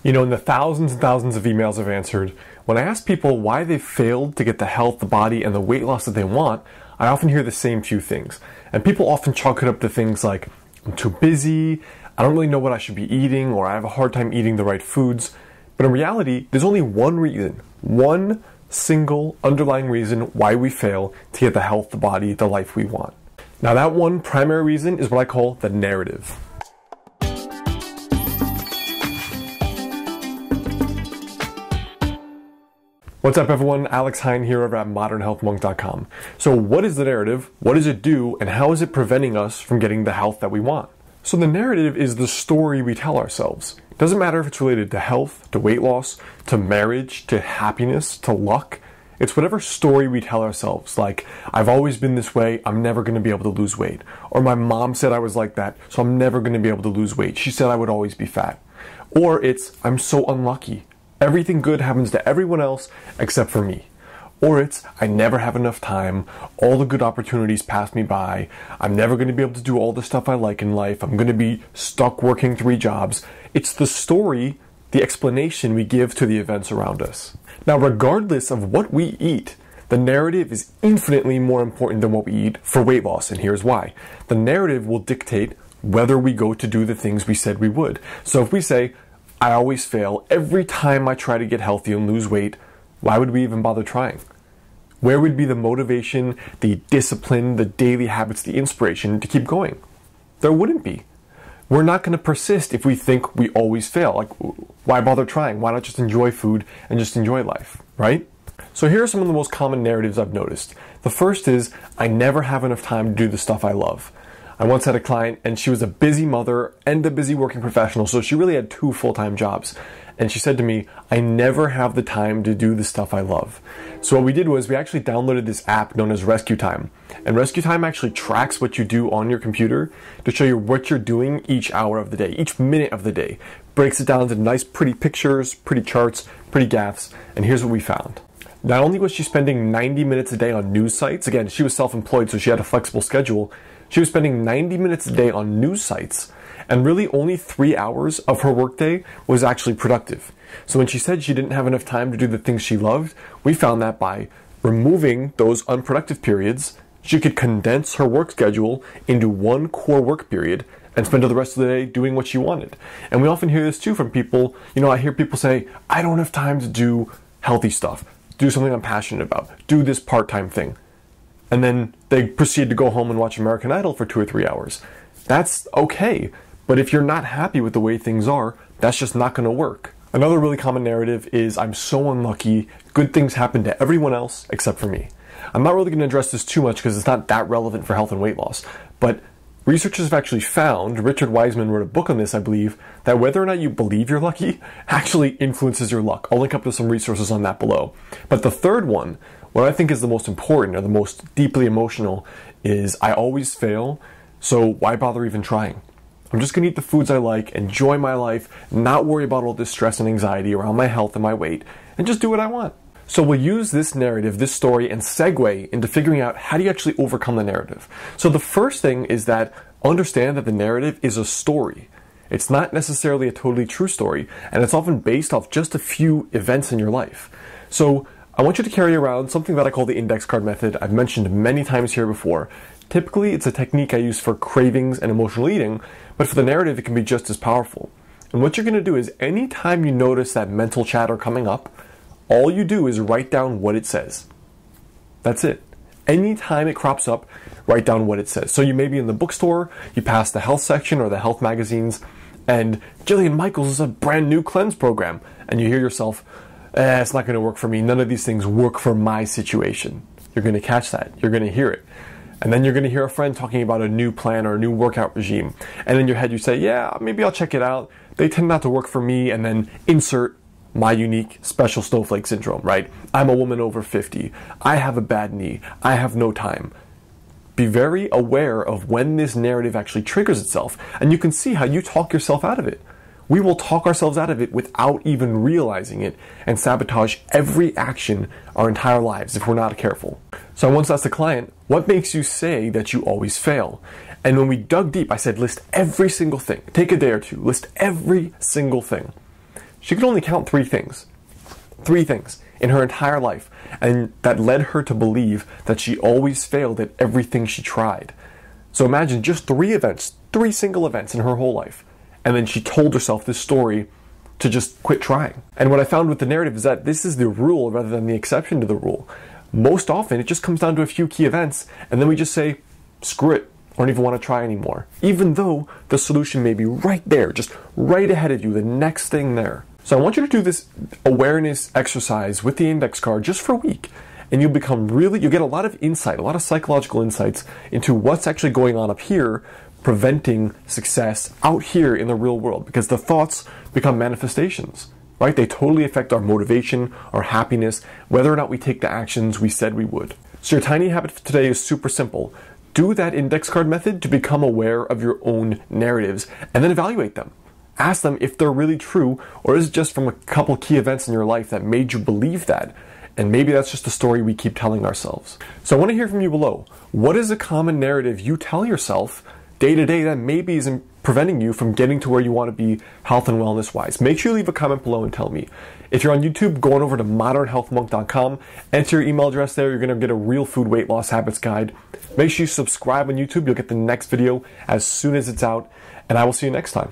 You know, in the thousands and thousands of emails I've answered, when I ask people why they failed to get the health, the body, and the weight loss that they want, I often hear the same few things. And people often chalk it up to things like, I'm too busy, I don't really know what I should be eating, or I have a hard time eating the right foods. But in reality, there's only one reason, one single underlying reason why we fail to get the health, the body, the life we want. Now that one primary reason is what I call the narrative. What's up everyone, Alex Hine here over at modernhealthmonk.com. So what is the narrative, what does it do, and how is it preventing us from getting the health that we want? So the narrative is the story we tell ourselves. It doesn't matter if it's related to health, to weight loss, to marriage, to happiness, to luck. It's whatever story we tell ourselves, like, I've always been this way, I'm never going to be able to lose weight. Or my mom said I was like that, so I'm never going to be able to lose weight. She said I would always be fat. Or it's, I'm so unlucky. Everything good happens to everyone else except for me. Or it's, I never have enough time, all the good opportunities pass me by, I'm never going to be able to do all the stuff I like in life, I'm going to be stuck working 3 jobs. It's the story, the explanation we give to the events around us. Now, regardless of what we eat, the narrative is infinitely more important than what we eat for weight loss, and here's why. The narrative will dictate whether we go to do the things we said we would. So if we say, I always fail. Every time I try to get healthy and lose weight, why would we even bother trying? Where would be the motivation, the discipline, the daily habits, the inspiration to keep going? There wouldn't be. We're not going to persist if we think we always fail. Like, why bother trying? Why not just enjoy food and just enjoy life, right? So here are some of the most common narratives I've noticed. The first is, I never have enough time to do the stuff I love. I once had a client and she was a busy mother and a busy working professional, so she really had 2 full-time jobs. And she said to me, I never have the time to do the stuff I love. So what we did was we actually downloaded this app known as Rescue Time. And Rescue Time actually tracks what you do on your computer to show you what you're doing each hour of the day, each minute of the day. Breaks it down into nice pretty pictures, pretty charts, pretty graphs, and here's what we found. Not only was she spending 90 minutes a day on news sites, again, she was self-employed so she had a flexible schedule, she was spending 90 minutes a day on news sites, and really only 3 hours of her workday was actually productive. So when she said she didn't have enough time to do the things she loved, we found that by removing those unproductive periods, she could condense her work schedule into one core work period and spend the rest of the day doing what she wanted. And we often hear this too from people. You know, I hear people say, I don't have time to do healthy stuff, do something I'm passionate about, do this part-time thing. And then they proceed to go home and watch American Idol for 2 or 3 hours. That's okay, but if you're not happy with the way things are, that's just not going to work. Another really common narrative is, I'm so unlucky, good things happen to everyone else except for me. I'm not really going to address this too much because it's not that relevant for health and weight loss, but researchers have actually found, Richard Wiseman wrote a book on this, I believe, that whether or not you believe you're lucky actually influences your luck. I'll link up to some resources on that below. But the third one, what I think is the most important or the most deeply emotional, is I always fail, so why bother even trying? I'm just gonna eat the foods I like, enjoy my life, not worry about all this stress and anxiety around my health and my weight, and just do what I want. So we'll use this narrative, this story, and segue into figuring out how do you actually overcome the narrative. So the first thing is that understand that the narrative is a story. It's not necessarily a totally true story, and it's often based off just a few events in your life. So I want you to carry around something that I call the index card method. I've mentioned many times here before. Typically, it's a technique I use for cravings and emotional eating, but for the narrative, it can be just as powerful. And what you're going to do is anytime you notice that mental chatter coming up, all you do is write down what it says. That's it. Anytime it crops up, write down what it says. So you may be in the bookstore, you pass the health section or the health magazines, and Jillian Michaels is a brand new cleanse program, and you hear yourself, it's not going to work for me. None of these things work for my situation. You're going to catch that. You're going to hear it. And then you're going to hear a friend talking about a new plan or a new workout regime. And in your head you say, yeah, maybe I'll check it out. They tend not to work for me. And then insert my unique special snowflake syndrome, right? I'm a woman over 50. I have a bad knee. I have no time. Be very aware of when this narrative actually triggers itself. And you can see how you talk yourself out of it. We will talk ourselves out of it without even realizing it and sabotage every action our entire lives if we're not careful. So I once asked a client, what makes you say that you always fail? And when we dug deep, I said, list every single thing. Take a day or two, list every single thing. she could only count three things. Three things in her entire life, and that led her to believe that she always failed at everything she tried. So imagine just three events, three single events in her whole life, and then she told herself this story to just quit trying. And what I found with the narrative is that this is the rule rather than the exception to the rule. Most often, it just comes down to a few key events, and then we just say, screw it, I don't even want to try anymore. Even though the solution may be right there, just right ahead of you, the next thing there. So I want you to do this awareness exercise with the index card just for a week, and you'll get a lot of insight, a lot of psychological insights into what's actually going on up here, preventing success out here in the real world, because the thoughts become manifestations, right? They totally affect our motivation, our happiness, whether or not we take the actions we said we would. So your tiny habit for today is super simple. Do that index card method to become aware of your own narratives and then evaluate them. Ask them if they're really true, or is it just from a couple key events in your life that made you believe that? And maybe that's just a story we keep telling ourselves. So I want to hear from you below. What is a common narrative you tell yourself day to day that maybe is preventing you from getting to where you want to be health and wellness wise? Make sure you leave a comment below and tell me. If you're on YouTube, go on over to modernhealthmonk.com, enter your email address there, you're going to get a real food weight loss habits guide. Make sure you subscribe on YouTube, you'll get the next video as soon as it's out, and I will see you next time.